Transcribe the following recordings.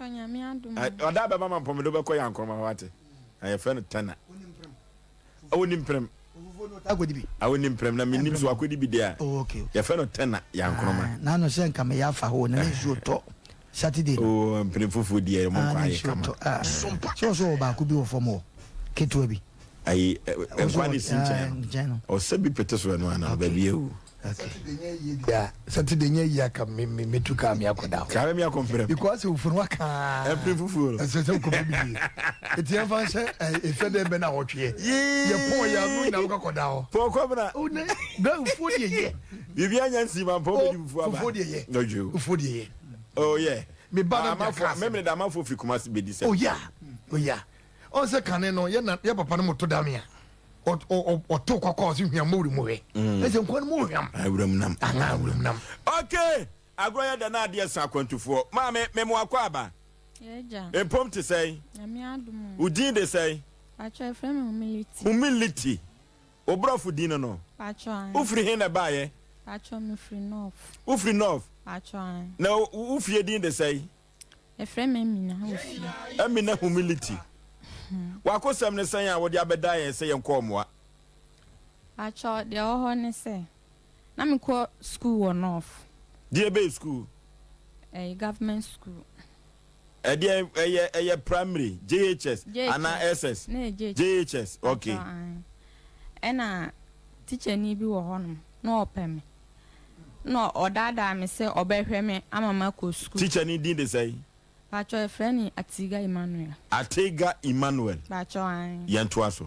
Pacho nyame adum. Oda be mama mpom do be ko yankroma wate. Aye fe no tena. Onimprem. Awonimprem na minim so akodi bi dia. Okay. Ye fe no tena yankroma. Na no se nka me yafa ho na nsuo to. Saturday. Oh, mpene fufu dia mo kwa ye kama. So ba ku bi wo fomo. Ketwa bi. Ayi enkwani sinchen. O sebi peteso no ana ba bi ewu. Saturday nye ya ka me tuka me akoda. Ka me akomprem. Because we funu aka. Mpene fufu. So ko bi. Eti enfa se e fe de be na hotwe. Ye pon ya nu na ko koda ho. Po ko bra. O ne da ufu de ye. Bibi anya nsi ma po bi fufu aba. Ufu de ye. Noju. Ufu de ye. Oh yeah. Me ba na ma me da ma fo fi kuma se bedi se. Oh yeah. Oh yeah. On se kane no ye na ye papa no moto da me a. O to kwakwa so hwia mo mu he. E se nkwan mo hwam. Awuram nam. Awuram nam. Okay. Agroya da na de sa kwantufo. Ma me mo akwa aba. Yeja. Empom te say. Nyame adum. Udin de say. Pacho efrem humility. Humility. Obrofo din no. Pacho. Ufri he na ba ye. Pacho me free north. Ufri north. Pacho. Na ufie din de say. Efrem emina ofie. Emina humility. Wakosam ne san ya wo de abeda ye say yenkomoa. Pacho de oho ne say. Na me ko school wo north. Die be school. Government school. Eye primary JHS ana SS. Ne JHS. Okay. Ena teacher ni bi wo honom na opem. No odada me say obehwe me amama ko school. Teacher ni din de say. Pacho efreni Atiga Emmanuel. Atiga Emmanuel. Pacho an. Yanto aso.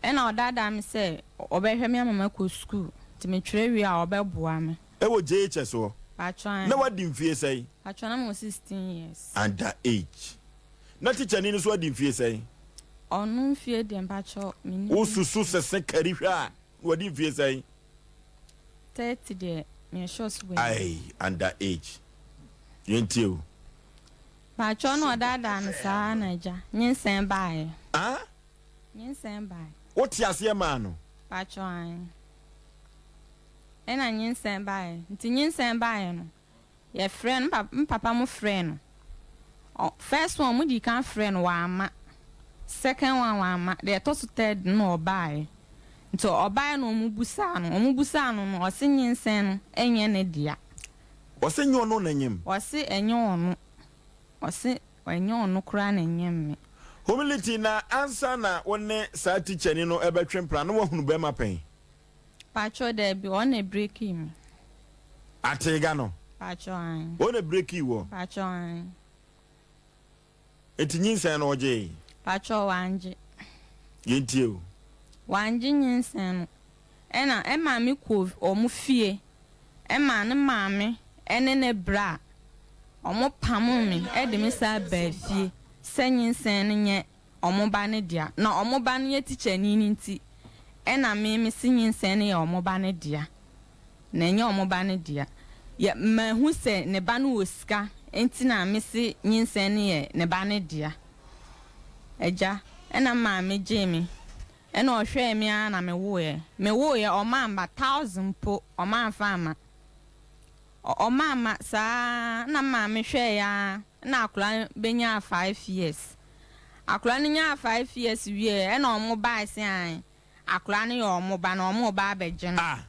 Ena odada me say obehwe me amama ko school. Ti me twere wi a obeboa me. E wo JHS wo. Pacho an. Na wadi mfie say. Pacho na mo 16 years. Under age. Na teacher ni so wadi mfie say. Onu mfie dem pacho mini. Wo susu sese kari hwa. Wadi mfie say. 30 de me shows we. Ai under age. Yentio. Pacho no odada me sa na ja. Nyinsen bae. Ah? Nyinsen bae. What ase ma no? Pacho an. Ena nyinsen bae. Nti nyinsen bae no. Ye friend papa mo friend no. First one mo di kan friend wa ama. Second one wa ama. The to third no bae. Nti obae no mo busa no no o se nyinsen no enye ne dia. O se nyo no nanyem. O se enye ono. O se enye ono kra na nyem me. Humility na answer na wonne sa teacher ni no ebetwempra no wahunu be mapen. Pacho de bi on e break him. Atega no. Pacho an. On e break you. Pacho an. Eti nyinsen no oje. Pacho wanje. Yentio. Wanje nyinsen no. Ena e ma me ko o mu fie. E ma ne ma me ene ne bra. Omo pam me e de me sa ba fie. Senyinsen nye omo ba ne dia. Na omo ba ne teacher ni nti. Ena me sinyinsen ne omo ba ne dia. Na nye omo ba ne dia. Ya mahu se ne ba no osika enti na me si nyinsen ne ne ba ne dia. Eja ena ma me jemi. Ena o hwe me na me wo ye o ma mba 1000 po o ma fama. O mama sa na ma me hwe ya na akula benya 5 years. Akula ni nya 5 years wie ena o mo ba ise an. Akula ni o mo ba na o mo ba abeje no. Ah.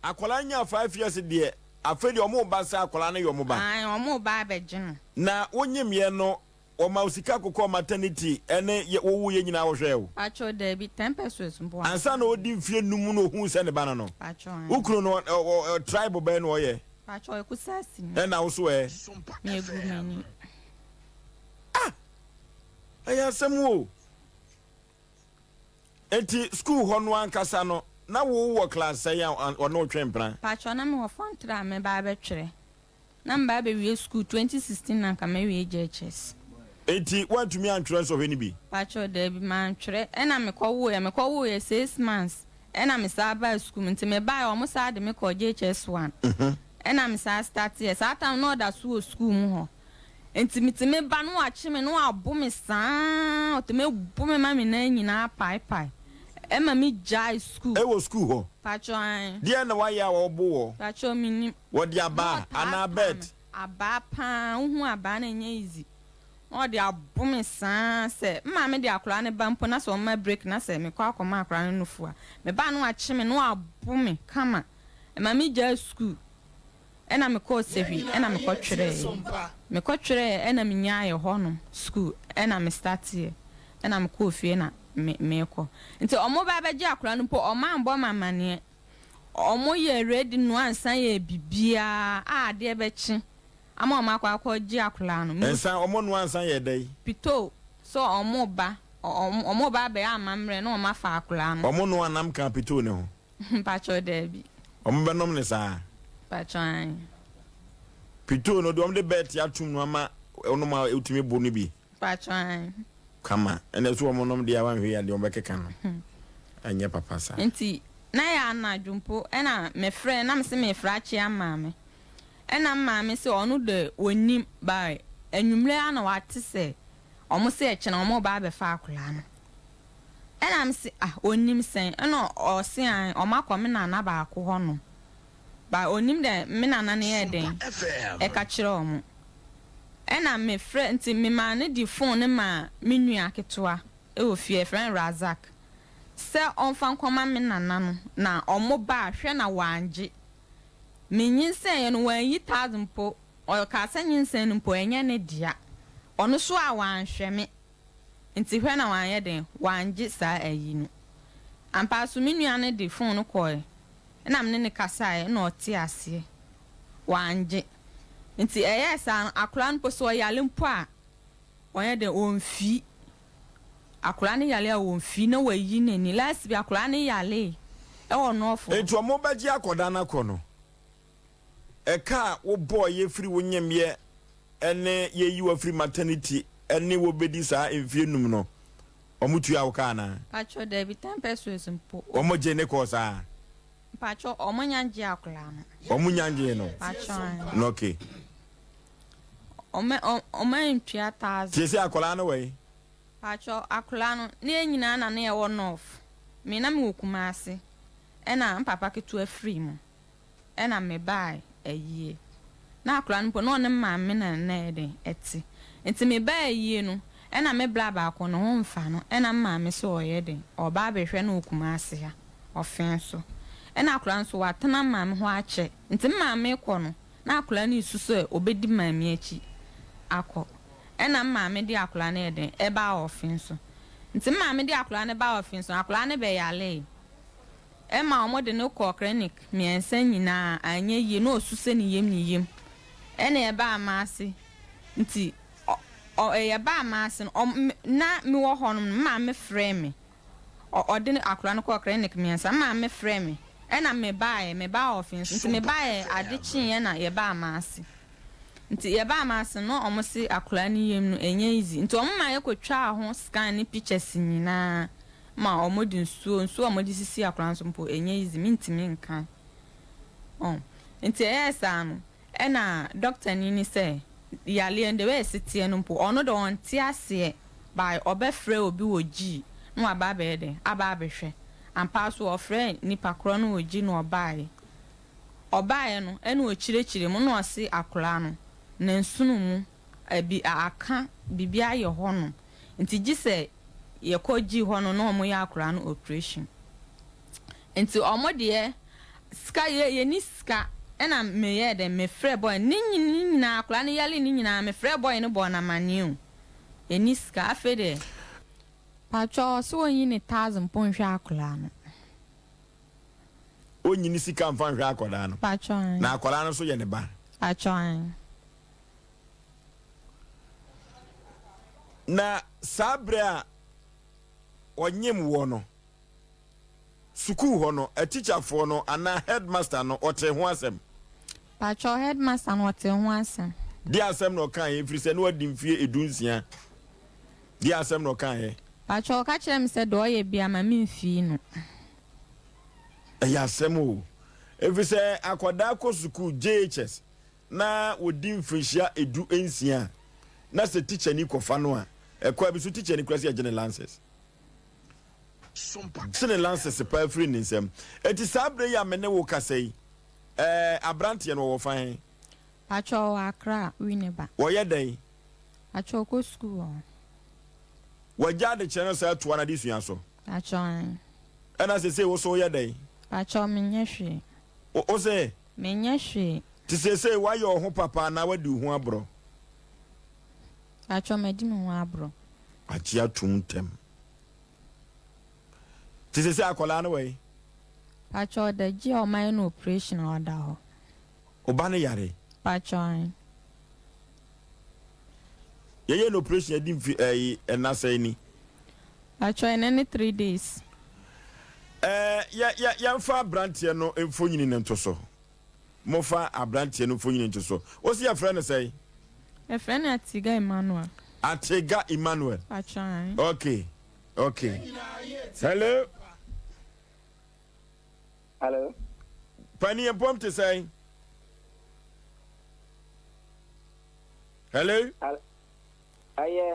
Akola nya 5 years de afedi o mo ba sa akola na yo mo ba. Ai o mo ba abeje no. Na wonyem ye no o ma usika kokọ maternity ene wo ye nyina wo hwe wo. Pacho de bi 10 pesos mbo. Ansa na odi mfie numu no hu se ne bana no. Pacho. Ukru no tribe be no ye. Pacho ekusasi ni. E na wo so e. Me egu mani. Ah. Aya samu. Enti school ho no ankasa no na wo class say o no twempran. Pacho na me wo fontra me ba betwere. Na mba be wie school 2016 na ka me wie JHS. Enti want to me antwere so heni bi. Pacho de bi man twere e na me kwo wo ye 6 months. E na me sa ba school nti me ba o mo sa de me ko JHS 1. E na me sa start ye sa time no da so school mu ho. Enti me ba no achi me no abo me sa o te me bu me ma me na nyina pai. Emma mi jai school. E wo school ho. Pacho an. Dia na wa ya wo bo wo. Pacho minim. Wo dia ba ana bed. aba pa hu aba na nye easy o de abome san se ma me de akura ne ba mpo na so ma break na se me kwa akoma akura ne nufu a me ba no achi me no abome kama e ma me ja school e na me ko sehi e na me ko twere e na me nya ye ho no school e na me start here e na me ko fie na me ko nti omo ba ji akura no po o ma mbo mama ne omo ye ready no ansan ye bibia a de be chi ama ọma akwa ji akula no ensan omo no ansan ye dai pito so ọmọ ba be amamre na ọma fa akula no omo no anam kan pito ne ho pacho debi omo be nom ne sa pacho an pito no do om de bet ya tum no ama ono ma utimi bo no bi pacho an kama ene so omo nom de awan hwe ya de ombekeka no anya papa sa enti na ya na dwumpo na me frɛ na me se me fra chi amame ena maame se onu de onim ba enwumle ana wate se omo se ekene omo ba be fa akula no ena me se onim sen ena o se an omo akome na na ba akọ ho no ba onim de me na na ne ye den e ka kire omo ena me frɛ nti me ma ne di phone ne ma me nua ketewa e wo fie friend Razak se onfa nkoma me na na no na omo ba hwɛ na wanje menyinsen no wan yi 1000 po o ka sanyinsen no po enye ne dia ono so a wan hweme nti hwe na wan ye den wan gi sa ayi no ampa so menua ne de phone no koe na me ne kasa na oti ase wan gi nti eye sa akura no po so yale mpo a onye de onfi akura ne yale a onfi na wayi nani last bi akura ne yale e ono ofo etu omo ba gi akoda na kono eka wo boy ye free wo nyemye ene ye yi wa free maternity ene wo bedi sa emfie num no omutu ya wo kana pacho David 10 pesos mpo omo je ne ko sa pacho omo nyanje akula no omo nyanje no pacho no okay omo ntua 1000 tie se akola no we pacho akula no ne nyina na ne wo nof me na me wokuma ase ena papa ketu afri mu ena me bai ayie na akura npo no ne maame na na ede eti enti me ba ayie no ena me bla ba ko no ho mfa no ena maame so oyede oba behwe na okuma ase ha ofen so ena akura nso watena maame ho ache enti maame ko no na akura na isuso obedi maame achi akọ ena maame di akura na ede eba ofen so enti maame di akura na ba ofen so akura na be yale Emma omo de no ko clinic miensa nyina anye ye no osuse ni yem ene e ba amase nti o e ba amase na mi wo ho no ma me frɛ me o de akura no ko clinic miensa ma me frɛ me ena me ba office nti me ba ade chin na ye ba amase nti ye ba amase no omo se akura ni yem no enye easy nti omo ma ye kotwa ho scan ni pictures nyina ma omodi nsuo omodi sisi akranso mpo enye izi mintimi nkan nti esa no ena doctor ni say yale ende we sitie no mpo ono do onti ase by obefre obi wogi no aba be de aba behwe ampa so ofre nipa kro no wogi no obae no ena ochirechire mu no ose akra no na nsunu mu abi aka bibia ye ho no nti gise ye koji ho no no mo ya akura no operation enti omo de ska ye ni ska ena me ye de me frɛ boy ni nyina akura no yale ni nyina me frɛ boy no bo na maniu eni ska afede pacho so onyi ni 1000 pon hwa akura no onyi ni sika mfa hwa akoda no pacho na akoda no so ye ne ba pacho na sabra onyem wo no school ho no a teacher for no ana headmaster no ote ho asem pacho headmaster no ote ho asem di asem no kan e firi se no wadi mfie edunsia di asem no kan e pacho ka kire me se do ye bia ma me mfie no ya asem o e firi se akoda ko school JHS na wodi mfirihia edu ensia na se teacher ni kofa no a e kwa bi so teacher ni kwasi agene lances SOMPA sene lances pa free ninsem eti sabre ya mene wo kasai abrante no wo fan Pacho Accra Winneba. Woyɛ dɛn? Pacho go school. Wagya de kyerɛ sɛ to ana de sua so. Pacho. Ɛna sɛ wo so woyɛ dɛn? Pacho menyɛ hwee. O sɛ Menyɛ hwee. te sɛ wayɛ wo ho papa na wadi wo ho aborɔ. Pacho medi me ho abro. Agye atom ntɛm. Te sɛ akɔlaa no wei? Pacho the G o my no operation order ho. Oba no yare. Pacho. Yɛyɛ no operation adi mfi ɛnasa ni. Pacho in any 3 days. Yɛmfa abranteɛ no mfo nyini ne nto so. Mofa abranteɛ no mfo nyini nto so. O si yɛfrɛ no sɛ? A friend at Tiga Emmanuel. Atega Emmanuel. Pacho. Okay. Hello. Hello. Pani empom te say. Hello. Yeah.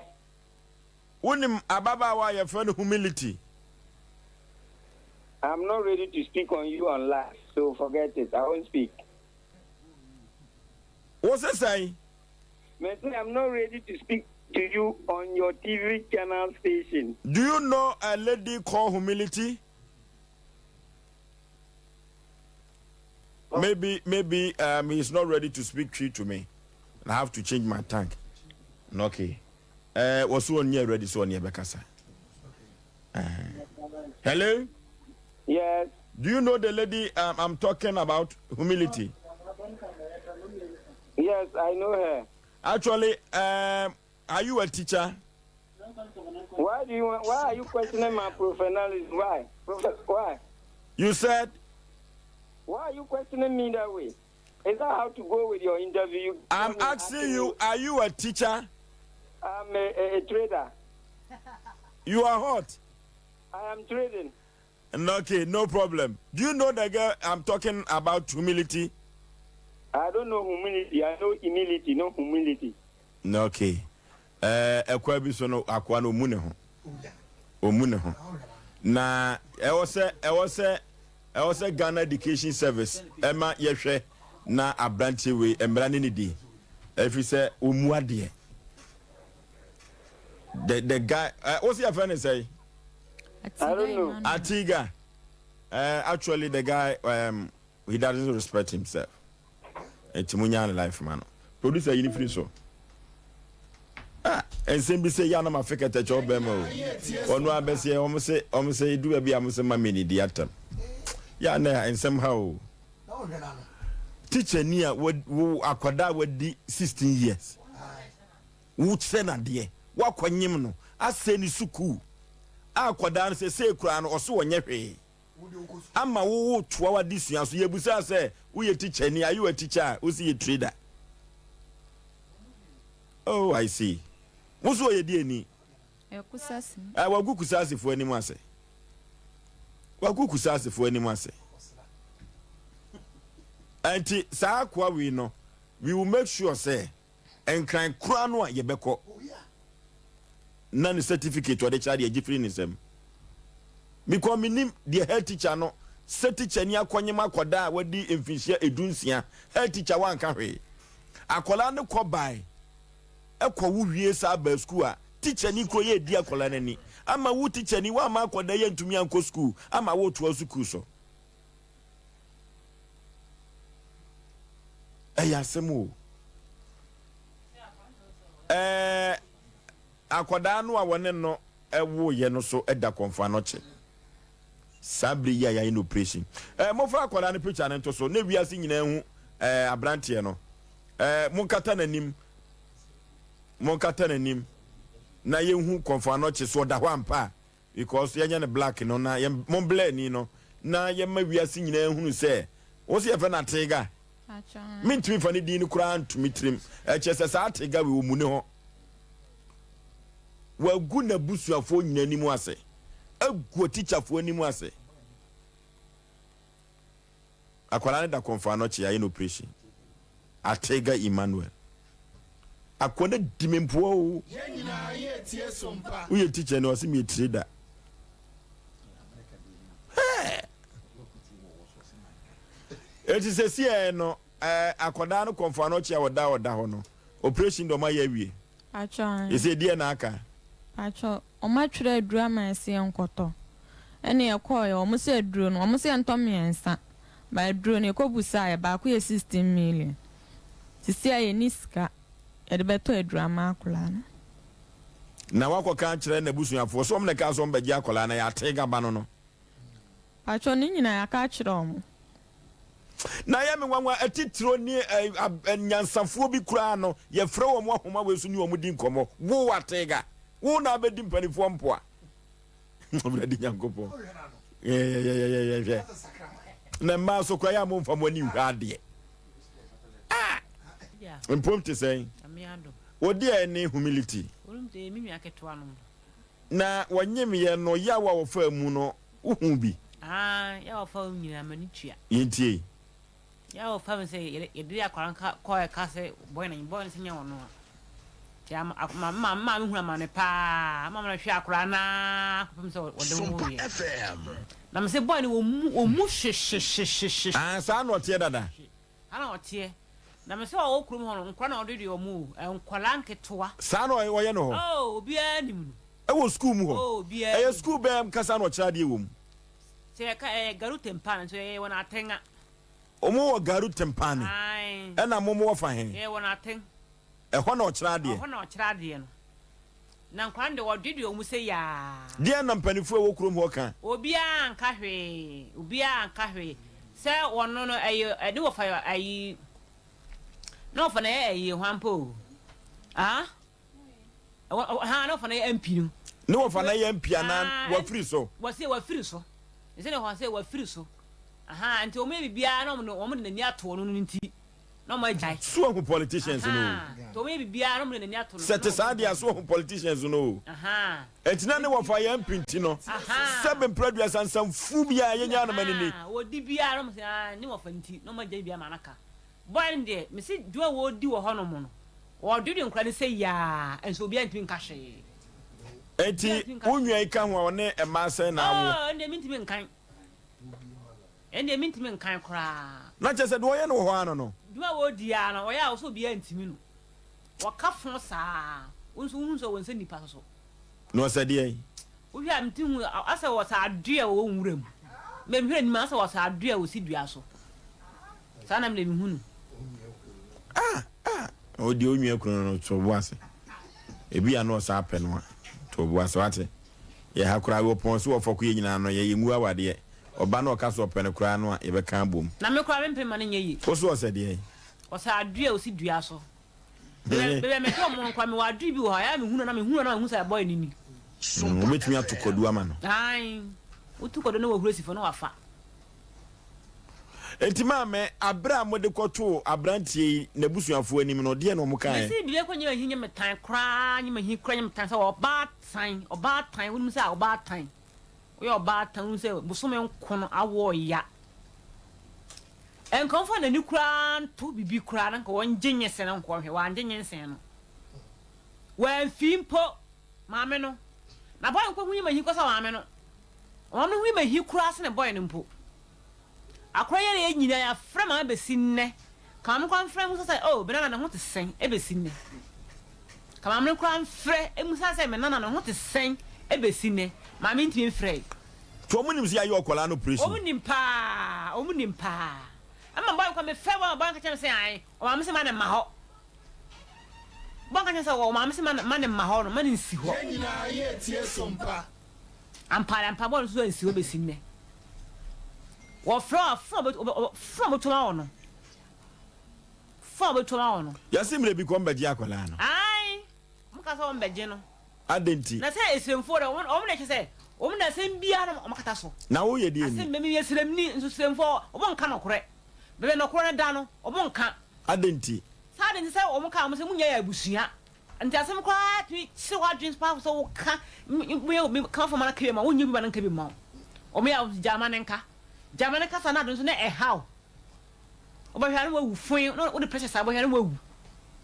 Unim ababa wa your friend humility. I'm not ready to speak on you on live, so forget it. I won't speak. What's that say? I'm not ready to speak to you on your TV channel station. Do you know a lady called humility? Maybe he's not ready to speak true to me. I have to change my tank. Okay. Was one year ready so near Bekasa? Hello? Yes. Do you know the lady I'm talking about? Humility. Yes, I know her. Actually, are you a teacher? Why are you questioning my professionalism? Why? Why? You said? Why are you questioning me that way? Is that how to go with your interview? I'm asking you, are you a teacher? I'm a trader. You are hot. I am trading. Okay, no problem. Do you know the girl I'm talking about, humility? I don't know humility. I know humility, no humility. Okay. Ekwa bi so no akwa no omune ho. Na e was say Ghana Education Service. Emma yehwe na abranche we emra ne di. Every say omuade. The guy what's your friend say? I don't know. Atiga. Actually the guy he doesn't respect himself. Etimunya life man. Producer you free so. And simply say yana ma fake at your bemo. Onu abese omo say do e bia mo say ma mini di atam. Ya na and somehow teacher near wo akwada wadi 16 years. Wo tse na de. Wa kwanyim no ase ni suku. Akwada no say kura no oso wonye hwe. Ama wo toa wadi sua so yebusa say wo ye teacher ni are you a teacher? Wo see a trader? Oh, I see. What's what you did ni? Wagu kusasi for any mase. Wagu kusasi for any mase. Anti sa kwa we no, we will make sure say and can crown one yebeko. None certificate or the child ye free nisem. Because minim the head teacher no, set teacher ni akwanyema kwada wadi emfishia edunsia. Head teacher wan kahwe. Akola no ko by. Ekwa wu wie sa ba school a teacher ni kro ye di akola nani ama wu teacher ni wa ma akoda ye ntumi anko school ama wo to school so asemo akoda no a wone no ewo ye no so eda konfa no che sabri ya in operation mo fa akoda no picture no to so na wiase nyina hu abrante no munkata nanim monkata nanim na yehu konfano che so da ho ampa because yenya ne black no na mon blend ni no na yema wiase nyina hunu se wo se yefa na tega mintimi fa ne di ni kura ntumi trim chese sa tega we omune ho wagu na busuafo nyina ni mu ase agu teacherfo ni mu ase akwala ne da konfano che ya in operation Atega Emmanuel akona dimempo o nyina ye tie SOMPA wo ye teacher no o se me trader eti se sie no akoda no konfa no chia oda ho no operation do ma ya wie Acho. ise die na aka Acho, omatwere drama ese enkoto. Ene yekoye omuse aduro no omuse ntomiensa. Ba aduro ne kobusa ya ba ko 16 million. Sisi aye niska. Ede beto drama akula no. na wakoka kire na busuafo so omne ka so mbaji akola na ya tega ba no. Acho ni nyina ya ka kire omo. Na ya me wanwa atitiro ni nyansafo bi kura no ye frɛ wo mo ahoma we so ni wo di nkomo wo watega wo na abedi mpanifo mpoa obradi nyankopo ye na ma so kwa ya mo mfa mo ni hwade mpom te sɛn odi ani humility na wanyem ye no ya wa wo fa mu no uhu bi ya wo fa nyina mani tua yentie ya wo fa me say ye dia kwaranka ko ka say boy na se nya wono a ma me huna mane pa ma na hwe akora na kopem say wo de wo ye na me say boy ni wo mu hwehwehwehwehwe sa na otie dada ana otie na me say wo kurum ho no nkwa na odede o mu nkwala nketoa sa na wo ye no ho obi anim e wo school mu ho obi e school bem kasa na okira de wo mu se ka garu tempa so ye wona atenga omo wo garu tempani e na mo wo fa he ye wona aten e ho na okira de ho na okira de no na nkwan de odede o mu se ya de na mpanifo e wo kurom ho kan obi a nka hwe se wono no ayi ade wo fa ayi no fa na ayi hwampo ha no fa na MP no ne wo fa na ye MP ana wa free so wa free so ise ne ho se wa free so anti o me bibia na o mo nani ato no nti na o ma jai so hu politicians no to me bibia na o mo nani ato no set aside ya so hu politicians no etina ne wo fa ye MP nti no sebe produce ansam fu bia ye nya na manini wo di bia na mo se ni wo fa nti na o ma jai bia manaka boy nde me se duwa wo di wo ho no mo no wo di nkra ne se ya enso bia ntimi nka hwe enti unwa ika ho one e ma se na wo nde mintimi nkan ende mintimi nkan kra na chese do ye no ho ano no duwa wo di ya no oya wo so bia ntimi no wo ka fon sa unso won se nipa so no se de wo hwa mtihu asa wo sa adua wo nwuram me hwere ni ma asa wo sa adua wo si dua so sana me hunu o di onwa kunu no to bo ase ebi ya no sa apɛ no to bo ase wate ye hakura wo pon so wo fɔko ye nyina no ye yemu awade oba na oka so pɛ no kura no a ye be kan bom na me kura me ma no nye yi o so se de o sa adua o si dua so bebe me to mo kwa me wa adu bi wo ha ya me hunu na me hu sa boy ni ni o betumi atokodu ama no ai o tukodo na wo huro sifo na wa fa entima me abra mode kwoto abrantie na busuafo anim no de na omo kan me si bile ko nyima hinye metan kra nyima hi kra nyima metan sa oba tan wonu sa oba tan we oba tan wonu sa busome nkono awo ya en konfa na ni kra to bibi kra na ko wonjenye se na nko hwe wanjenye se no wan fimpo maame no na boy nko hunyima hi ko sa maame no o no hunyima hi kra se na boy no mpo akwa ye nyina ya frama besinne kam kwan frama so say oh benana na ho te sen e besinne kam am kwan frɛ emusa say menana na ho te sen e besinne ma me ntimi frɛ to omunim si ayo okola no operation omunim pa ama boy kwa me frɛ wa boy ka kyem say ai o ma me se ma na ma ho boy ka kyem say o ma me se ma na ma ho no ma ni nsi ho nyina ye tie sompa ampa boy so nsi ho besinne wo from to ono yasimre bi ko mbaji akola no ai muka so mbaji no adenti na say esemfo o mo na say o mo na sem bia na o makata so na wo ye de ni asem me yesrem ni nso semfo o mo nka no kore bebe no kore da no o mo nka adenti sa de say o mo ka mo say munya ya busua nti asem kwa ti se wa dreams pa so wo ka me ka fo mana kire ma wo nyi bi ba nka bi ma o me ya jama nka jamana kasa na donso na how obahware wo wufun no wo de pressure sa obahware wo wu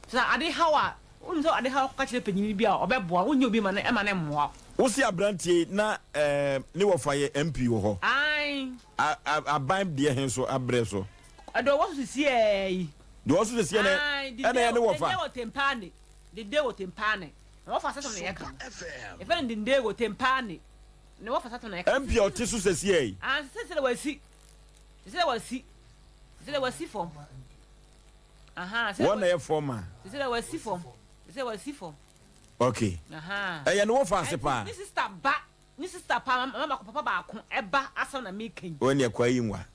sa ade how a unzo ade how ka kire panyini bi a obeboa wonye obi ma na e ma na mmoa wo si abrantie na ne wo fa ye MP wo ho ai aban de hen so abre so ado wo so sie yi de wo so sie ne ena ye ne wo fa de wo tempane de wo tempane wo fa sato na ye ka e fa de wo tempane ne wo fa sato na ye ka MP o ti so sie yi se wasi form aha se wo na ye form a se wasi form okay aha ye ne wo fa ase pa ni sister pa mama ko papa ba ko eba asa na me kan wo ne kwa yi nwa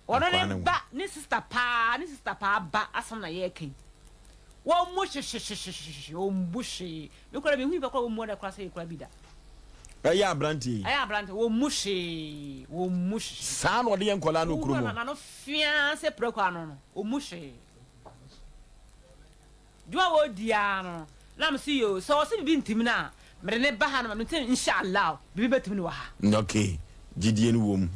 wono ne ba ni sister pa ba asa na ye kan wo mu o mbushi me ko be hu ba ko wo mu da kwa se kwa bi da ya abranti wo mushi sa no de yenkola no kuro mo na no fiance preko no o mushi duwa wo dia no na me si yo so se bi ntimi na mere ne ba ha no me tin inshallah bi betimi ni wa ha okay gidie ni wo mu